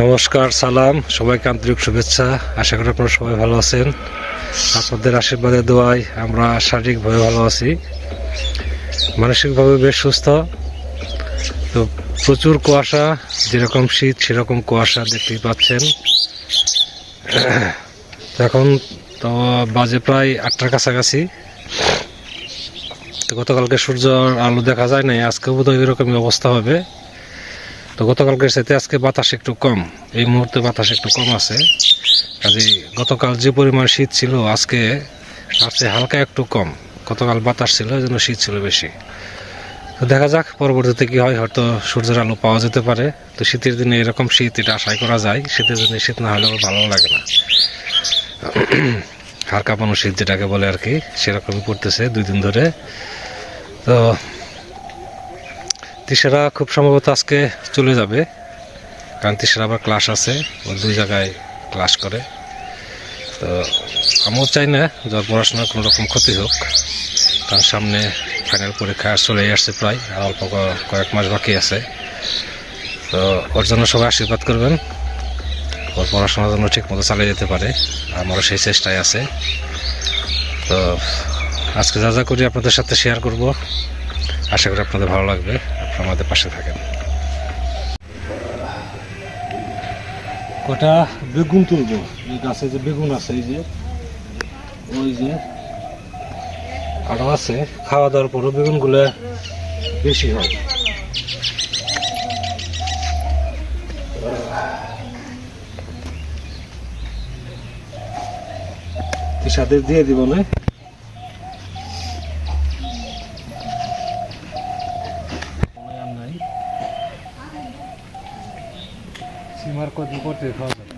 নমস্কার, সালাম, সবাইকে আন্তরিক শুভেচ্ছা। আশা করি আপনারা সবাই ভালো আছেন। আপনাদের আশীর্বাদে দোয়ায় আমরা শারীরিকভাবে ভালো আছি, মানসিকভাবে বেশ সুস্থ। তো প্রচুর কুয়াশা, যেরকম শীত সেরকম কুয়াশা দেখতেই পাচ্ছেন। এখন তো বাজে প্রায় 8টার কাছাকাছি। তো গতকালকে সূর্যের আলো দেখা যায় নাই, আজকে বোধহয় এরকমই অবস্থা হবে। তো গতকালকের সাথে আজকে বাতাস একটু কম, এই মুহূর্তে বাতাস একটু কম আছে। কাজে গতকাল যে পরিমাণ শীত ছিল আজকে আছে হালকা একটু কম। গতকাল বাতাস ছিল, এই জন্য শীত ছিল বেশি। তো দেখা যাক পরবর্তীতে কি হয়, হয়তো সূর্যের আলো পাওয়া যেতে পারে। তো শীতের দিনে এরকম শীত এটা আশাই করা যায়। শীতের দিনে শীত না হলেও ভালো লাগে না, হাড় কাঁপানো শীত যেটাকে বলে আর কি, সেরকমই পড়তেছে 2 দিন ধরে। তো তিশারা খুব সম্ভবত আজকে চলে যাবে, কারণ তিশারা আবার ক্লাস আছে, ও 2 জায়গায় ক্লাস করে। তো আমিও চাই না যে পড়াশোনার কোনো রকম ক্ষতি হোক, কারণ সামনে ফাইনাল পরীক্ষা চলে আসছে, প্রায় আর অল্প কয়েক মাস বাকি আছে। তো ওর জন্য সবাই আশীর্বাদ করবেন, ওর পড়াশোনার জন্য ঠিক মতো চালিয়ে যেতে পারে। আমারও সেই চেষ্টায় আছে। তো আজকে যা যা করি আপনাদের সাথে শেয়ার করব, আশা করি আপনাদের ভালো লাগবে। আপনারা আমাদের পাশে থাকেন। কটা বেগুন তুলবো, এই গাছে যে বেগুন আছে, এই যে ওই যে আরো আছে, খাওয়া দাওয়ার পরও বেগুনগুলো বেশি হয়। সাথে দিয়ে দিব না, সিমার কদিন করতে খাওয়া যাবে।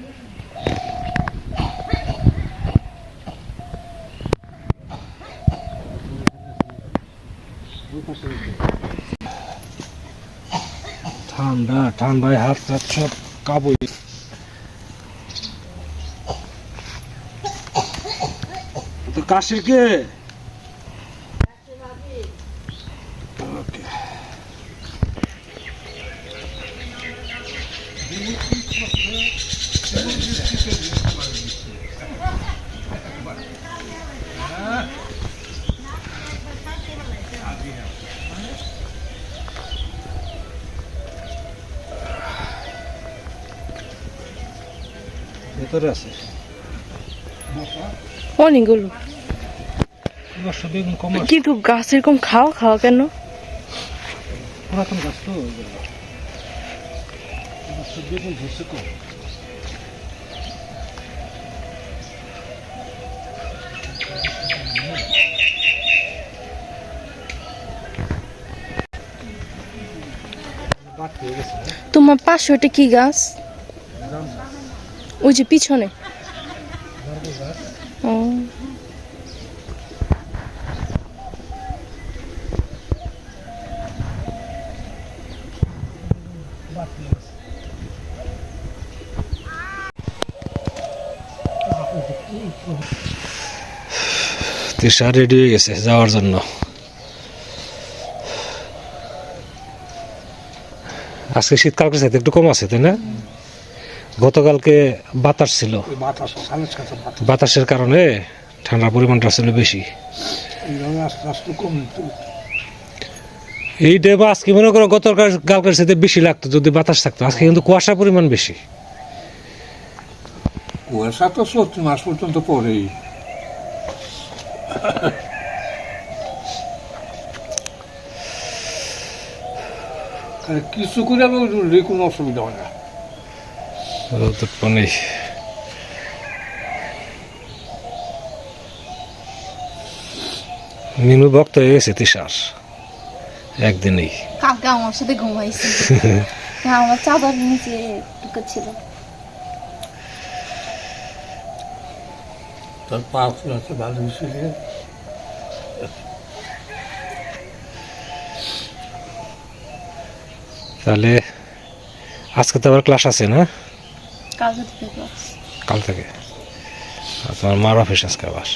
ঠান্ডা ঠান্ডায় হাত টাত সব কাবু। তো কাশি কে ভেতরে আছে অনেকগুলো, কিন্তু গাছ এরকম খাওয়া খাওয়া কেন? পুরাতন গাছ তো বেগুন ধরছে কম। তোমার পাশে ওটা কি গাছ? ওই যে পিছনে। ও, তিশা রেডি হয়ে গেছে যাওয়ার জন্য। আজকে শীতকালকে সাথে একটু কম আছে, তাই না? গতকালকে বাতাস ছিল, বাতাসের কারণে ঠান্ডার পরিমাণটা ছিল বেশি। এই ডেবা আজকে মনে করো গতকালকের সাথে বেশি লাগতো যদি বাতাস থাকতো। আজকে কিন্তু কুয়াশার পরিমাণ বেশি। কুয়াশা তো 40 মাস পর্যন্ত পরেই। কিছু করে কোনো অসুবিধা হয় না। মিনু ভক্ত হয়ে গেছে তিশার একদিনেই। কালকে আমার সাথে ঘুমাইছি, আমার চাদর নিচে ঢুকেছিল। তার পা ফুলাতে ভালো হয়েছিল। তাহলে আজকে তো আবার ক্লাস আছে না? কালকে থেকে ক্লাস। কাল থেকে। আর তোমার মার অফিস আজকে আবার।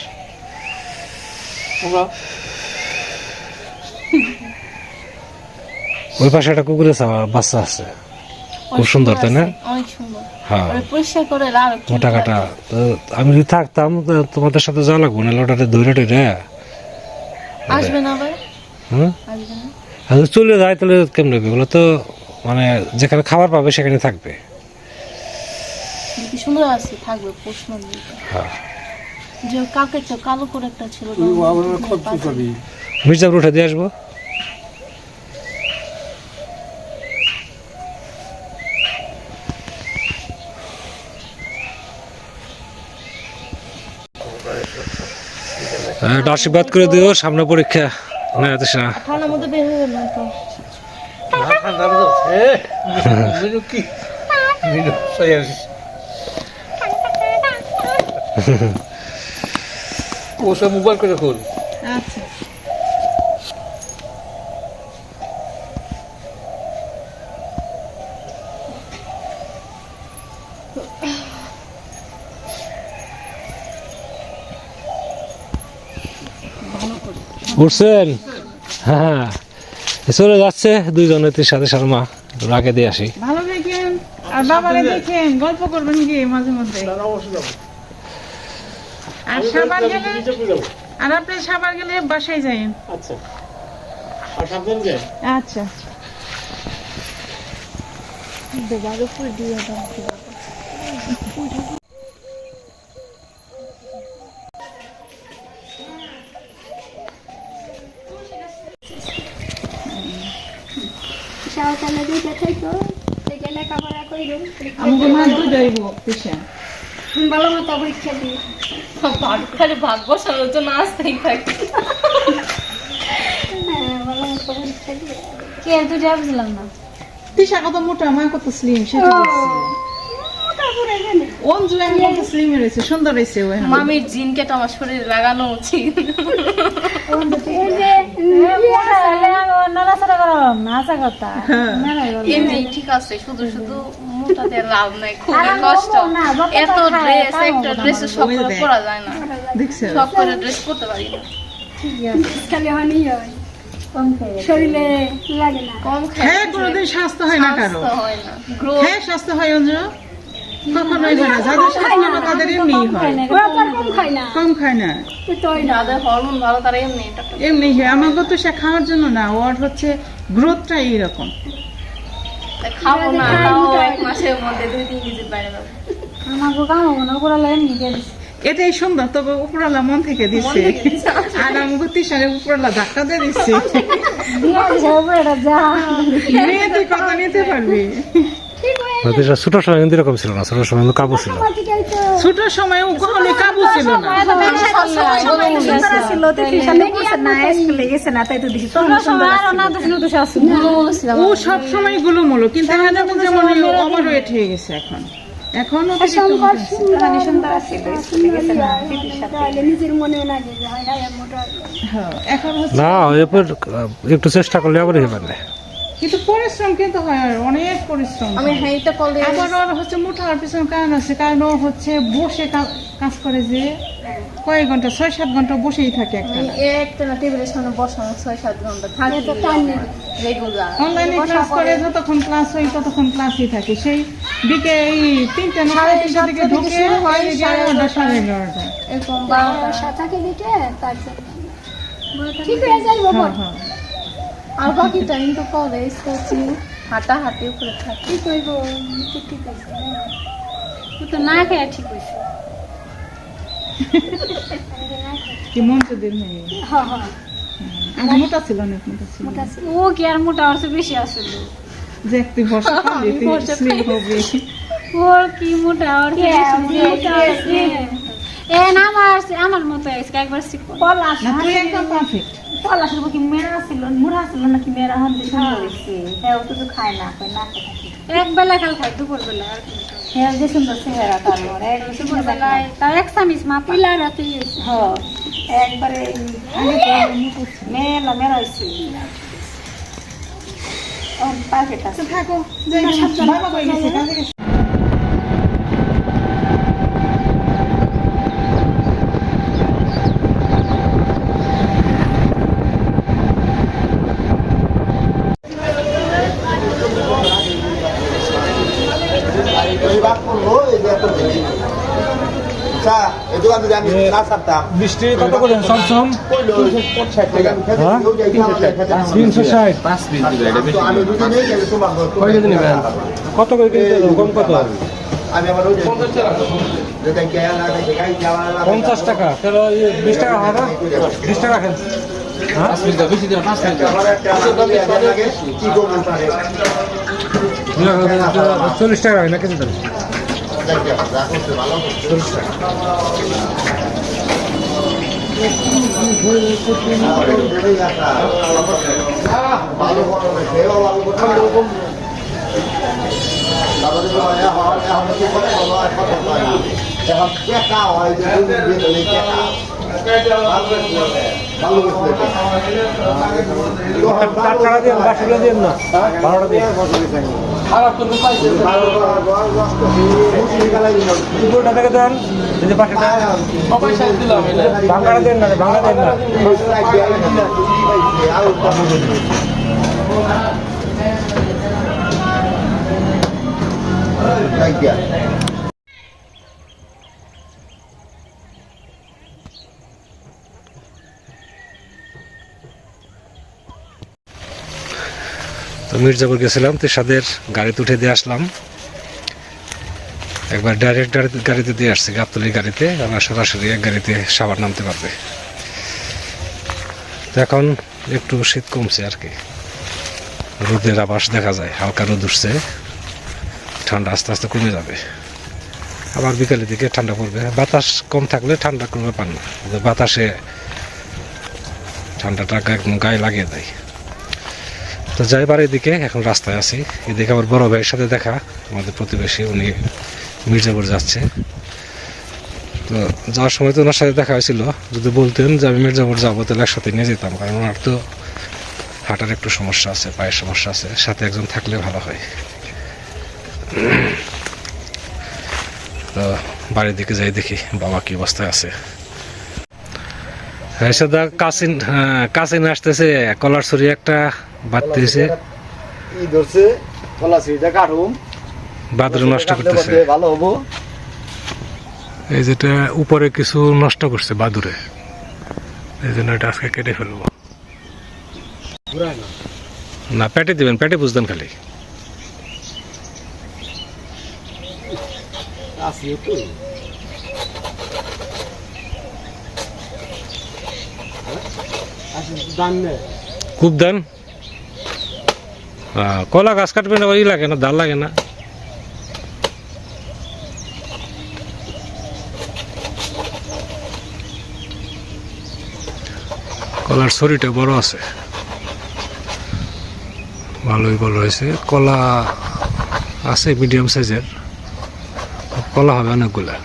আমরা ওই পাশে একটা কুকুরের বাচ্চা আছে, খুব সুন্দর তাই না? অনেক সুন্দর। হ্যাঁ ওরে পরিষ্কার করে আরো মোটা কাটা। তো আমি যদি থাকতাম তো তোমাদের সাথে যাওয়া লাগবো না, ওটাতে ধরে টরে। আসবে না আবার? হ্যাঁ আসবে না? আর যদি চলে যায় তাহলে কেমন হবে? ওগুলো তো মানে যেখানে খাবার পাবে সেখানে থাকবে। দেখি সুন্দর আছে, থাকবে প্রশ্ন নেই। হ্যাঁ যে কাকে তো কালো করে একটা ছিল ওই আবার খরচ করি মির্জাপুর উঠে দিয়ে আসবো। একটু আশীর্বাদ করে দিও, সামনে পরীক্ষা। না যাস না। ঠান্ডার মধ্যে বের হয়ে না তো। ঠান্ডা যাচ্ছে মেনু কি মেনু সই আছে ওসব মোবাইল করে খোল আচ্ছা উঠছেন? হ্যাঁ চলে যাচ্ছে দুইজনে, সাথে শর্মা রাগে দিয়ে আসি। ভালো দেখেন আর বাবারে দেখেন, গল্প করবেন গিয়ে মাঝে মধ্যে। আর সাবার গেলে আর আপনি সাবার গেলে বাসায় যাইন। আচ্ছা আর সাবধান যাই আচ্ছা সকালে দুইটা থাকতো থেকে লেখাপড়া করিলাম আমাকে মাছ দুইটাইব পিসা। ভালো মতো পরীক্ষা দিই খালি ভাগ বসানোর জন্য আসতেই থাকি। ভালো মতো পরীক্ষা দিই কে তুই যাবছিলাম না? পিসা কত মোটা, মা কত স্লিম সেটা বলছি। তারপরে জানি অঞ্জু এখন কত স্লিম হয়েছে, সুন্দর হয়েছে ও এখন। মামির জিন কেটে আমার শরীরে লাগানো উচিত। এই যে এমনি ঠিক আছে, শুধু শুধু মোটাতে লাভ নাই, খুবই কষ্ট। এত ড্রেস, একটা ড্রেসে সব করে পরা যায় না, দেখছো সব করে ড্রেস পরতে পারি না। খালি হানি হয় শরীরে লাগে না কম হ্যাঁ কোনোদিন স্বাস্থ্য হয় না কারো। স্বাস্থ্য হয় না, গ্রোথ হ্যাঁ স্বাস্থ্য হয় অঞ্জু, কখনোই হয় না। যাদের স্বাস্থ্য হয় তাদের এমনি হয়, ওরা তো আর কম খায় না কম খায় না। তো হয় না যাদের হরমোন ভালো তারা এমনি এটা করে। এমনি হয়। আমাকে তো সে খাওয়ার জন্য না, ওর হচ্ছে গ্রোথটা এইরকম। তাই খাবো না, তাও এক মাসের মধ্যে 2-3 কেজি বাইরে যাবো। আমাকে কাম হবে না ওরা লাইন নিয়ে গেছে এটাই সুন্দর, তবে উপরওয়ালা মন থেকে দিচ্ছে। আর আমাকে তিসারে উপরওয়ালা ধাক্কা দিয়ে দিচ্ছে। মেয়ে তুই কথা নিতে পারবি। ছোট সময় কিন্তু এরকম ছিল না, ছোট সময় কিন্তু কাবু ছিল। ছোট সময় ও কখনো কাবু ছিল না। ও সব সময় গুলোমুলো, কিন্তু এখন যেমন ওভার ওয়েট হয়ে গেছে এখন। এখন নিজের মনে লাগে যে হয় না মোটা এখন হচ্ছে না এরপর একটু চেষ্টা করলে আবার হয়ে পারে। কিন্তু পরিশ্রম কিন্তু হয়, আর অনেক পরিশ্রম। আমি হাইটা করলে আবার ওর হচ্ছে মোটা হওয়ার পিছনে কারণ আছে, কারণ ও হচ্ছে বসে কাজ করে, যে কয়েক ঘন্টা 6-7 ঘন্টা বসেই থাকে একটা। একটা না টেবিলের সামনে বসানো 6-7 ঘন্টা থাকি রেগুলার। অনলাইনে ক্লাস করে, যতক্ষণ ক্লাস হয় ততক্ষণ ক্লাসই থাকে। সেই বিকে এই 3টা না 3টা দিকে ঢুকে হয় 11টা 11:30। এরকম সাথাকে দেখে তারপর ঠিক হয়ে যাইব হ্যাঁ হ্যাঁ আর বাকি টাইম তো কলেজ কোচিং হাঁটাহাঁটি উপরে থাকি। কি করব ঠিক আছে তো না খেয়ে ঠিক হইছে কি মন তো দিন নেই। হ্যাঁ হ্যাঁ আগে মোটা ছিল, অনেক মোটা ছিল। ও কি আর মোটা আর বেশি আছে যে তুই বর্ষা খালি তুই স্লিম হবে। ওর কি মোটা আর কি মোটা আছে এ না আমার মতো আছে একবার শিখো পলাশ না তুই একদম পারফেক্ট। পলাশ কি মেরা ছিল মুড়া ছিল নাকি মেরা হন সুন্দর হইছে হ্যাঁ ও তো খায় না কই না এক বেলা খাল খায় দুপুর বেলা আর হ্যাঁ যে সুন্দর চেহারা তার মনে এক দুপুর বেলায় তার এক চামিচ মা পিলা রাতে হ্যাঁ একবারে আগে তো মেলা মেরা হইছে পারফেক্ট আছে থাকো যে বাবা কই গেছে কাজে গেছে বৃষ্টি কত করে সমসম 360 কত করে কিনতে হবে? কম কত 50 টাকা তাহলে 20 টাকা হয় না 20 টাকা খেন হ্যাঁ 40 টাকা হয় না কেজি তাহলে 40 টাকা টাকা দিয়ে বাসগুলো দিয়ে না 12টা দিয়ে দুপুরটা থেকে দেন এই যে পাশেটা বাংলাটা দেন না বাংলা দেন না তো মির্জাপুর গেছিলাম তো সাদের গাড়িতে উঠে দিয়ে আসলাম একবার ডাইরেক্ট গাড়িতে দিয়ে আসছে গাবতলির গাড়িতে আমার সরাসরি এক গাড়িতে সাভার নামতে পারবে তো এখন একটু শীত কমছে আর কি রোদের আভাস দেখা যায় হালকা রোদ উঠছে ঠান্ডা আস্তে আস্তে কমে যাবে আবার বিকালের দিকে ঠান্ডা পড়বে বাতাস কম থাকলে ঠান্ডা কমে পান না বাতাসে ঠান্ডাটা একদম গায়ে লাগিয়ে দেয় তো যাই বাড়ির দিকে এখন রাস্তায় আছি এদিকে আমার বড় ভাইয়ের সাথে দেখা আমাদের প্রতিবেশী উনি মির্জাপুর যাচ্ছে তো যাওয়ার সময় তো ওনার সাথে দেখা হয়েছিল যদি বলতেন যে আমি মির্জাপুর যাবো তাহলে একসাথে নিয়ে যেতাম কারণ ওনার তো হাঁটার একটু সমস্যা আছে পায়ের সমস্যা আছে সাথে একজন থাকলে ভালো হয় তো বাড়ির দিকে যাই দেখি বাবা কি অবস্থায় আছে সেটা কাছিন আসতেছে কলার ছড়ি একটা বাড়তেছে বাদরে নষ্ট করতেছে এই যেটা উপরে কিছু নষ্ট করছে বাদুরে এই জন্য এটা আজকে কেটে ফেলবো না পেটে দিবেন পেটে বুঝতেন খালি খুব দেন কলা গাছ কাটবে না ওই লাগে না দাল লাগে না কলার ছড়িটা বড় আছে ভালোই বড় হয়েছে কলা আছে মিডিয়াম সাইজের কলা হবে অনেকগুলা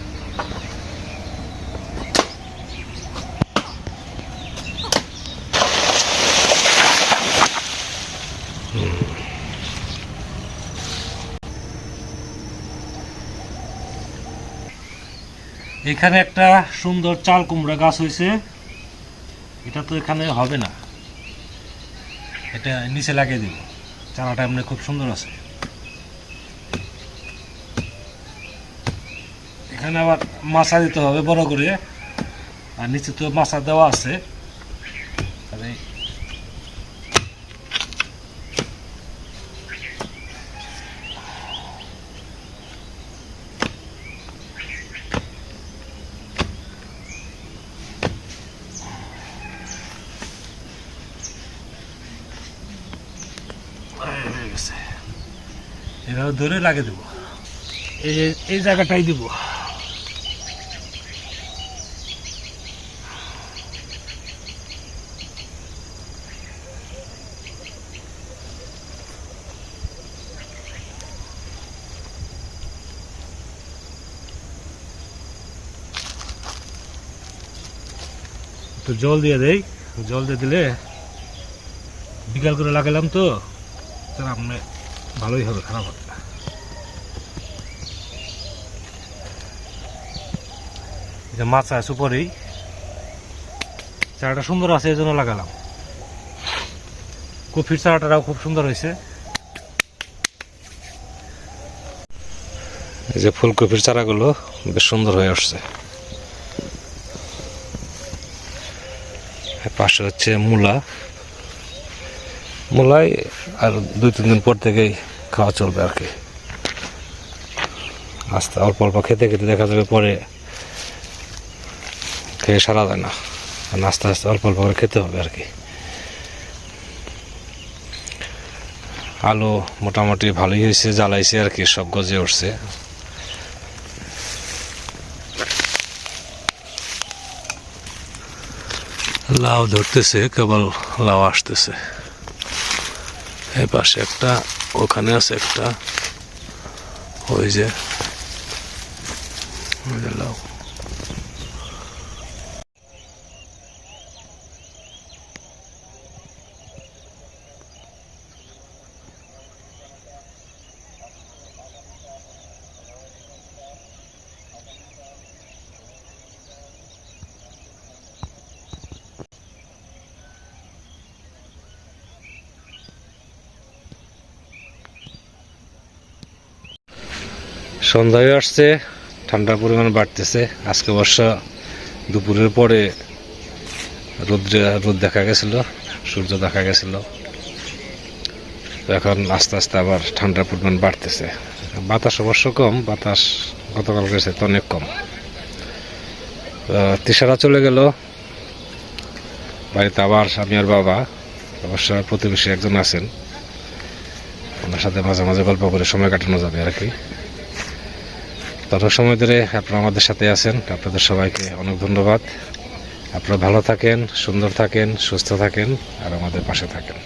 এখানে একটা সুন্দর চাল কুমড়া গাছ হয়েছে এটা তো এখানে হবে না এটা নিচে লাগিয়ে দিব চারাটা এমনি খুব সুন্দর আছে এখানে আবার মাছা দিতে হবে বড় করে আর নিচে তো মাছা দেওয়া আছে এভাবে ধরে লাগিয়ে দেবো এই জায়গাটাই দিব তো জল দিয়ে দেই জল দিয়ে দিলে বিকাল করে লাগালাম তো চারা আপনি ভালোই হবে, খারাপ হবে না। এটা মাছ আছে উপরেই, চারাটা সুন্দর আছে এই জন্য লাগালাম। কপির চারাটাও খুব সুন্দর হয়েছে। এই যে ফুলকপির চারাগুলো বেশ সুন্দর হয়ে আসছে। পাশে হচ্ছে মূলাই আর 2-3 দিন পর থেকেই খাওয়া চলবে আর কি। আস্তে অল্প অল্প খেতে খেতে দেখা যাবে পরে খেয়ে সারা যায় না, আস্তে আস্তে অল্প অল্প করে খেতে হবে আর কি। আলু মোটামুটি ভালোই হয়েছে, জ্বালাইছে আর কি, সব গজে উঠছে। লাউ ধরতেছে, কেবল লাউ আসতেছে। এই পাশে একটা, ওখানে আছে একটা, ওই যে লাউ। সন্ধ্যা হয়ে আসছে, ঠান্ডার পরিমাণ বাড়তেছে। আজকে অবশ্য দুপুরের পরে রোদ দেখা গেছিল, সূর্য দেখা গেছিল। তো এখন আস্তে আস্তে আবার ঠান্ডার পরিমাণ বাড়তেছে। বাতাস অবশ্য কম, বাতাস গতকাল গেছে তো অনেক কম। তিশারা চলে গেল বাড়িতে, আবার আমি আর বাবা, অবশ্য প্রতিবেশী একজন আছেন, ওনার সাথে মাঝে মাঝে গল্প করে সময় কাটানো যাবে আর কি। তত সময় ধরে আপনারা আমাদের সাথে আছেন, আপনাদের সবাইকে অনেক ধন্যবাদ। আপনারা ভালো থাকেন, সুন্দর থাকেন, সুস্থ থাকেন আর আমাদের পাশে থাকেন।